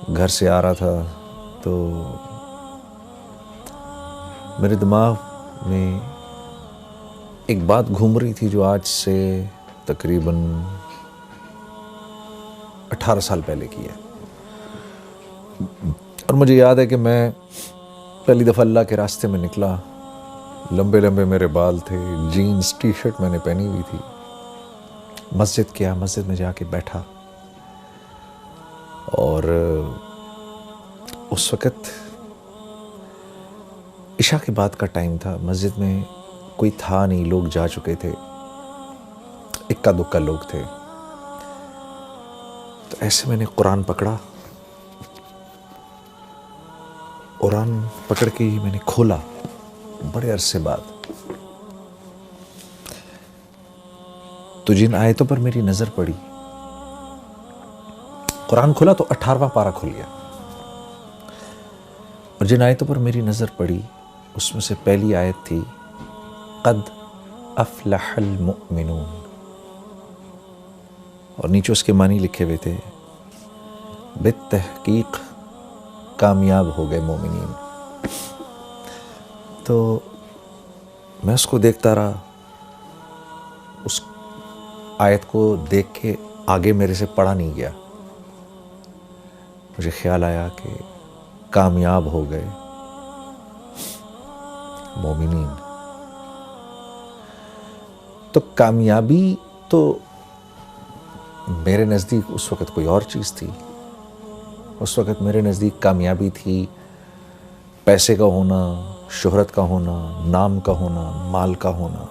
گھر سے آ رہا تھا تو میرے دماغ میں ایک بات گھوم رہی تھی جو آج سے تقریباً 18 سال پہلے کی ہے. اور مجھے یاد ہے کہ میں پہلی دفعہ اللہ کے راستے میں نکلا. لمبے لمبے میرے بال تھے, جینز ٹی شرٹ میں نے پہنی ہوئی تھی. مسجد میں جا کے بیٹھا, اور اس وقت عشاء کے بعد کا ٹائم تھا. مسجد میں کوئی تھا نہیں, لوگ جا چکے تھے, اکا دکا لوگ تھے. تو ایسے میں نے قرآن پکڑا, قرآن پکڑ کے میں نے کھولا بڑے عرصے بعد. تو جن آیتوں پر میری نظر پڑی, قرآن کھولا تو 18واں پارہ کھل گیا, اور جن آیتوں پر میری نظر پڑی اس میں سے پہلی آیت تھی قد افلح المؤمنون, اور نیچے اس کے معنی لکھے ہوئے تھے بالتحقیق کامیاب ہو گئے مومنین. تو میں اس کو دیکھتا رہا. اس آیت کو دیکھ کے آگے میرے سے پڑھا نہیں گیا. مجھے خیال آیا کہ کامیاب ہو گئے مومنین. تو کامیابی تو میرے نزدیک اس وقت کوئی اور چیز تھی. اس وقت میرے نزدیک کامیابی تھی پیسے کا ہونا, شہرت کا ہونا, نام کا ہونا, مال کا ہونا,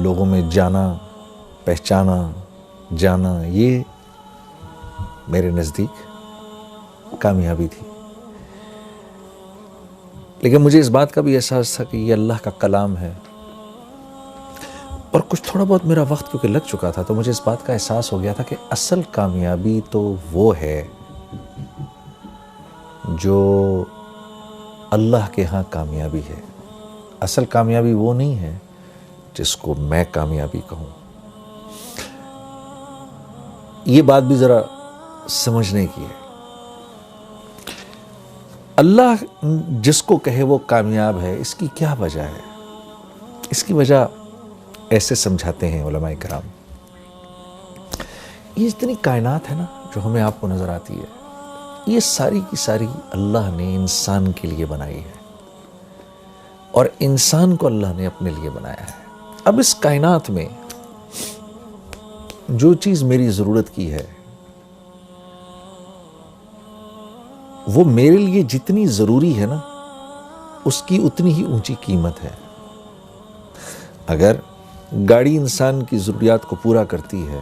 لوگوں میں جانا, پہچانا جانا. یہ میرے نزدیک کامیابی تھی. لیکن مجھے اس بات کا بھی احساس تھا کہ یہ اللہ کا کلام ہے, اور کچھ تھوڑا بہت میرا وقت کیونکہ لگ چکا تھا تو مجھے اس بات کا احساس ہو گیا تھا کہ اصل کامیابی تو وہ ہے جو اللہ کے ہاں کامیابی ہے. اصل کامیابی وہ نہیں ہے جس کو میں کامیابی کہوں. یہ بات بھی ذرا سمجھنے کی ہے. اللہ جس کو کہے وہ کامیاب ہے, اس کی کیا وجہ ہے؟ اس کی وجہ ایسے سمجھاتے ہیں علماء کرام. یہ اتنی کائنات ہے نا جو ہمیں آپ کو نظر آتی ہے, یہ ساری کی ساری اللہ نے انسان کے لیے بنائی ہے, اور انسان کو اللہ نے اپنے لیے بنایا ہے. اب اس کائنات میں جو چیز میری ضرورت کی ہے وہ میرے لیے جتنی ضروری ہے نا اس کی اتنی ہی اونچی قیمت ہے. اگر گاڑی انسان کی ضروریات کو پورا کرتی ہے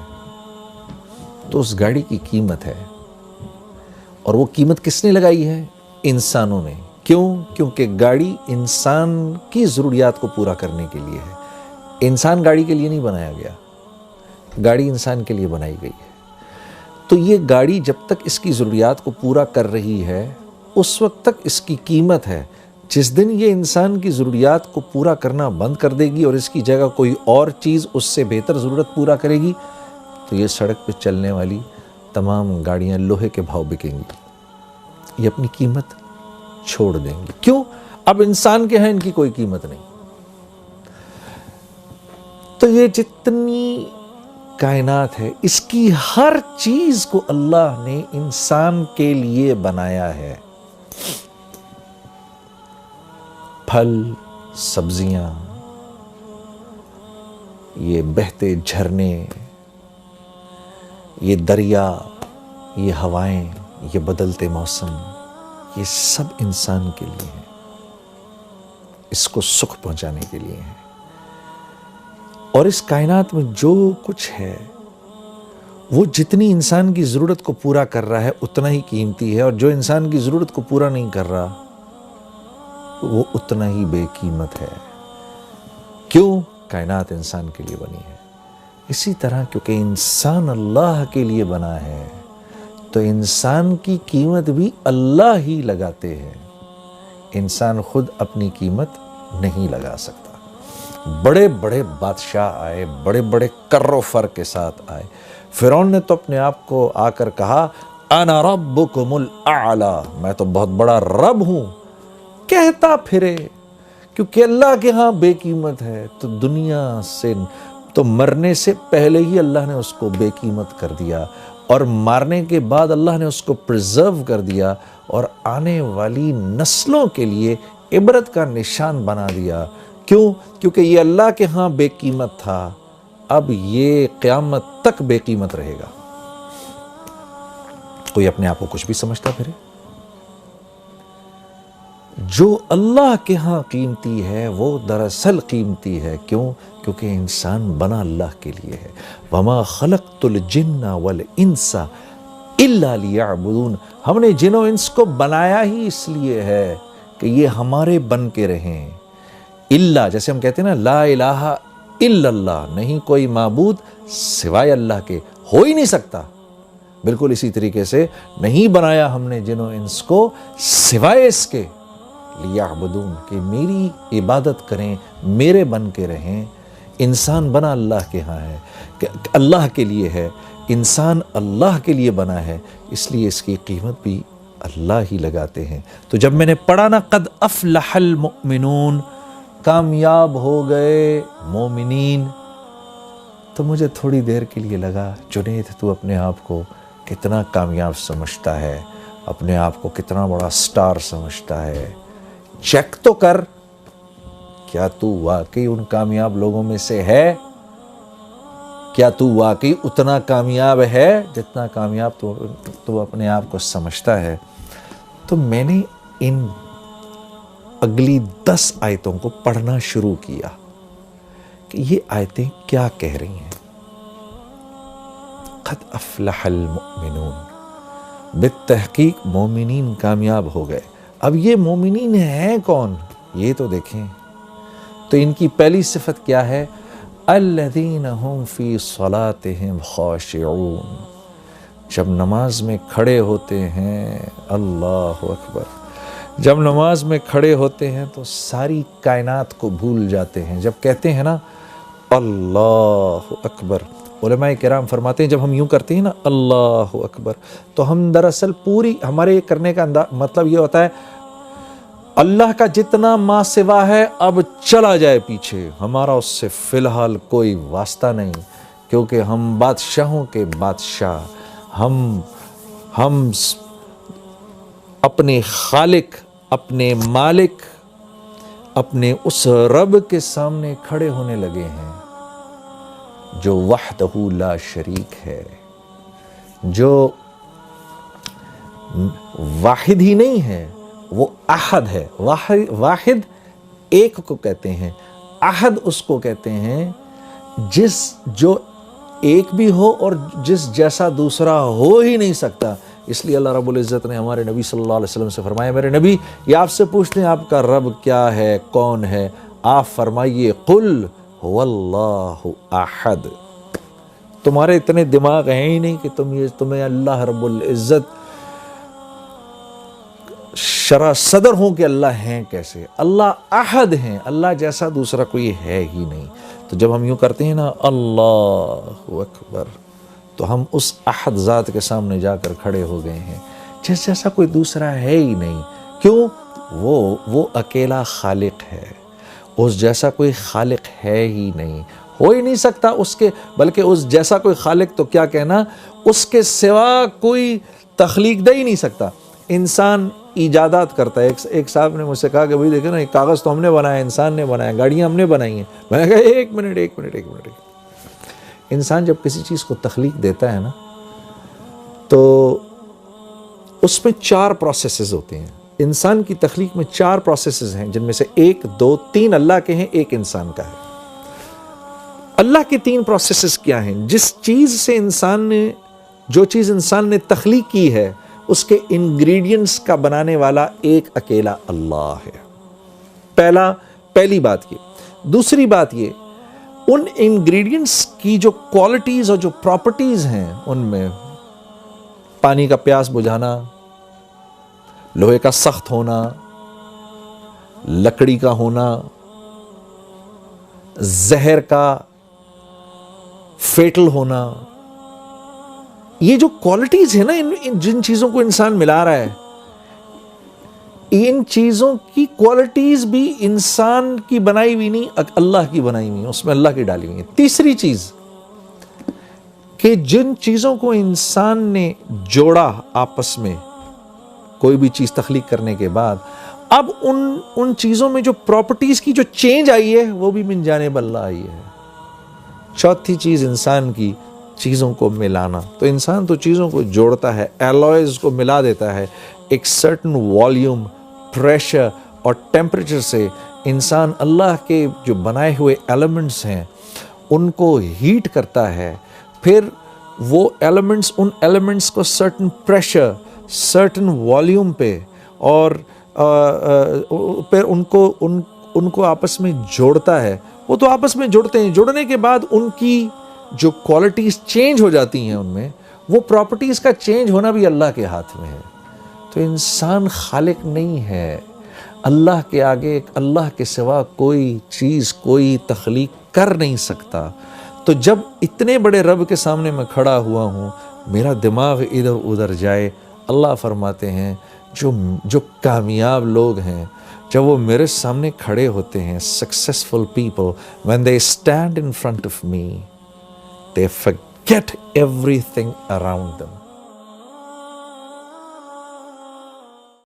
تو اس گاڑی کی قیمت ہے, اور وہ قیمت کس نے لگائی ہے؟ انسانوں نے. کیوں؟ کیونکہ گاڑی انسان کی ضروریات کو پورا کرنے کے لیے ہے. انسان گاڑی کے لیے نہیں بنایا گیا, گاڑی انسان کے لیے بنائی گئی ہے. تو یہ گاڑی جب تک اس کی ضروریات کو پورا کر رہی ہے اس وقت تک اس کی قیمت ہے. جس دن یہ انسان کی ضروریات کو پورا کرنا بند کر دے گی اور اس کی جگہ کوئی اور چیز اس سے بہتر ضرورت پورا کرے گی تو یہ سڑک پہ چلنے والی تمام گاڑیاں لوہے کے بھاؤ بکیں گی, یہ اپنی قیمت چھوڑ دیں گی. کیوں؟ اب انسان کے ہیں ان کی کوئی قیمت نہیں. تو یہ جتنی کائنات ہے اس کی ہر چیز کو اللہ نے انسان کے لیے بنایا ہے. پھل, سبزیاں, یہ بہتے جھرنے, یہ دریا, یہ ہوائیں, یہ بدلتے موسم, یہ سب انسان کے لیے ہیں, اس کو سکھ پہنچانے کے لیے ہیں. اور اس کائنات میں جو کچھ ہے وہ جتنی انسان کی ضرورت کو پورا کر رہا ہے اتنا ہی قیمتی ہے, اور جو انسان کی ضرورت کو پورا نہیں کر رہا وہ اتنا ہی بے قیمت ہے. کیوں؟ کائنات انسان کے لیے بنی ہے. اسی طرح کیونکہ انسان اللہ کے لیے بنا ہے تو انسان کی قیمت بھی اللہ ہی لگاتے ہیں. انسان خود اپنی قیمت نہیں لگا سکتا. بڑے بڑے بادشاہ آئے, بڑے بڑے کر و فر کے ساتھ آئے, فرعون نے تو اپنے آپ کو آ کر کہا انا ربکم الاعلی، میں تو بہت بڑا رب ہوں، کہتا پھرے، کیونکہ اللہ کے ہاں بے قیمت ہے، تو دنیا سے تو مرنے سے پہلے ہی اللہ نے اس کو بے قیمت کر دیا، اور مارنے کے بعد اللہ نے اس کو پرزرو کر دیا اور آنے والی نسلوں کے لیے عبرت کا نشان بنا دیا۔ کیوں؟ کیونکہ یہ اللہ کے ہاں بے قیمت تھا، اب یہ قیامت تک بے قیمت رہے گا۔ کوئی اپنے آپ کو کچھ بھی سمجھتا پھرے؟ جو اللہ کے ہاں قیمتی ہے وہ دراصل قیمتی ہے۔ کیوں؟ کیونکہ انسان بنا اللہ کے لیے ہے۔ وَمَا خَلَقْتُ الْجِنَّ وَالْإِنسَ إِلَّا لِيَعْبُدُونَ، ہم نے جن و انس کو بنایا ہی اس لیے ہے کہ یہ ہمارے بن کے رہیں۔ اللہ، جیسے ہم کہتے ہیں نا لا الہ الا اللہ، نہیں کوئی معبود سوائے اللہ کے، ہو ہی نہیں سکتا۔ بالکل اسی طریقے سے نہیں بنایا ہم نے جن و انس کو سوائے اس کے لیعبدون، کہ میری عبادت کریں، میرے بن کے رہیں۔ انسان بنا اللہ کے ہاں ہے، کہ اللہ کے لیے ہے، انسان اللہ کے لیے بنا ہے، اس لیے اس کی قیمت بھی اللہ ہی لگاتے ہیں۔ تو جب میں نے پڑھا نا قد افلح المؤمنون، کامیاب ہو گئے مومنین، تو مجھے تھوڑی دیر کے لیے لگا جنید تو اپنے آپ کو کتنا کامیاب سمجھتا ہے، اپنے آپ کو کتنا بڑا سٹار سمجھتا ہے، چیک تو کر، کیا تو واقعی ان کامیاب لوگوں میں سے ہے؟ کیا تو واقعی اتنا کامیاب ہے جتنا کامیاب تو اپنے آپ کو سمجھتا ہے؟ تو میں نے ان اگلی 10 آیتوں کو پڑھنا شروع کیا کہ یہ آیتیں کیا کہہ رہی ہیں۔ قد افلح المؤمنون، بالتحقیق مومنین کامیاب ہو گئے۔ اب یہ مومنین ہیں کون؟ یہ تو دیکھیں۔ تو ان کی پہلی صفت کیا ہے؟ الذین هم فی صلاتهم خاشعون، جب نماز میں کھڑے ہوتے ہیں، اللہ اکبر، جب نماز میں کھڑے ہوتے ہیں تو ساری کائنات کو بھول جاتے ہیں۔ جب کہتے ہیں نا اللہ اکبر، علماء کرام فرماتے ہیں جب ہم یوں کرتے ہیں نا اللہ اکبر، تو ہم دراصل پوری ہمارے کرنے کا مطلب یہ ہوتا ہے اللہ کا جتنا ما سوا ہے اب چلا جائے پیچھے، ہمارا اس سے فی الحال کوئی واسطہ نہیں، کیونکہ ہم بادشاہوں کے بادشاہ، ہم اپنے خالق، اپنے مالک، اپنے اس رب کے سامنے کھڑے ہونے لگے ہیں جو وحدہ لا شریک ہے، جو واحد ہی نہیں ہے، وہ احد ہے۔ واحد ایک کو کہتے ہیں، احد اس کو کہتے ہیں جو ایک بھی ہو اور جس جیسا دوسرا ہو ہی نہیں سکتا۔ اس لیے اللہ رب العزت نے ہمارے نبی صلی اللہ علیہ وسلم سے فرمایا، میرے نبی یہ آپ سے پوچھتے ہیں آپ کا رب کیا ہے، کون ہے؟ آپ فرمائیے قل هو اللہ احد۔ تمہارے اتنے دماغ ہیں ہی نہیں کہ تمہیں اللہ رب العزت شرح صدر ہوں کہ اللہ ہیں کیسے۔ اللہ احد ہیں، اللہ جیسا دوسرا کوئی ہے ہی نہیں۔ تو جب ہم یوں کرتے ہیں نا اللہ اکبر، تو ہم اس احد ذات کے سامنے جا کر کھڑے ہو گئے ہیں جس جیسا کوئی دوسرا ہے ہی نہیں۔ کیوں؟ وہ اکیلا خالق ہے، اس جیسا کوئی خالق ہے ہی نہیں، ہو ہی نہیں سکتا اس کے، بلکہ اس جیسا کوئی خالق تو کیا کہنا، اس کے سوا کوئی تخلیق دے ہی نہیں سکتا۔ انسان ایجادات کرتا ہے۔ ایک صاحب نے مجھ سے کہا کہ بھائی دیکھیں نا، ایک کاغذ تو ہم نے بنایا، انسان نے بنایا، گاڑیاں ہم نے بنائی ہیں۔ میں نے کہا ایک منٹ، انسان جب کسی چیز کو تخلیق دیتا ہے نا تو اس میں 4 پروسیسز ہوتے ہیں۔ انسان کی تخلیق میں 4 پروسیسز ہیں، جن میں سے 1 2 3 اللہ کے ہیں، 1 انسان کا ہے۔ اللہ کے 3 پروسیسز کیا ہیں؟ جو چیز انسان نے تخلیق کی ہے اس کے انگریڈینٹس کا بنانے والا ایک اکیلا اللہ ہے۔ پہلی بات یہ۔ دوسری بات یہ، ان انگریڈینٹس کی جو کوالٹیز اور جو پراپرٹیز ہیں، ان میں پانی کا پیاس بجھانا، لوہے کا سخت ہونا، لکڑی کا ہونا، زہر کا فیٹل ہونا، یہ جو کوالٹیز ہیں نا جن چیزوں کو انسان ملا رہا ہے، ان چیزوں کی کوالٹیز بھی انسان کی بنائی ہوئی نہیں، اللہ کی بنائی ہوئی، اس میں اللہ کی ڈالی ہوئی ہے۔ تیسری چیز کہ جن چیزوں کو انسان نے جوڑا آپس میں کوئی بھی چیز تخلیق کرنے کے بعد، اب ان چیزوں میں جو پراپرٹیز کی جو چینج آئی ہے وہ بھی من جانب اللہ آئی ہے۔ چوتھی چیز انسان کی چیزوں کو ملانا، تو انسان تو چیزوں کو جوڑتا ہے، ایلوائز کو ملا دیتا ہے، ایک سرٹن والیوم، پریشر اور ٹیمپریچر سے انسان اللہ کے جو بنائے ہوئے ایلیمنٹس ہیں ان کو ہیٹ کرتا ہے، پھر وہ ایلیمنٹس، ان ایلیمنٹس کو سرٹن پریشر، سرٹن والیوم پہ اور پھر ان کو آپس میں جوڑتا ہے۔ وہ تو آپس میں جڑتے ہیں، جڑنے کے بعد ان کی جو کوالٹیز چینج ہو جاتی ہیں، ان میں وہ پراپرٹیز کا چینج ہونا بھی اللہ کے ہاتھ میں ہے۔ تو انسان خالق نہیں ہے، اللہ کے آگے، اللہ کے سوا کوئی چیز، کوئی تخلیق کر نہیں سکتا۔ تو جب اتنے بڑے رب کے سامنے میں کھڑا ہوا ہوں، میرا دماغ ادھر ادھر جائے، اللہ فرماتے ہیں جو کامیاب لوگ ہیں، جب وہ میرے سامنے کھڑے ہوتے ہیں، successful people, when they stand in front of me, they forget everything around them.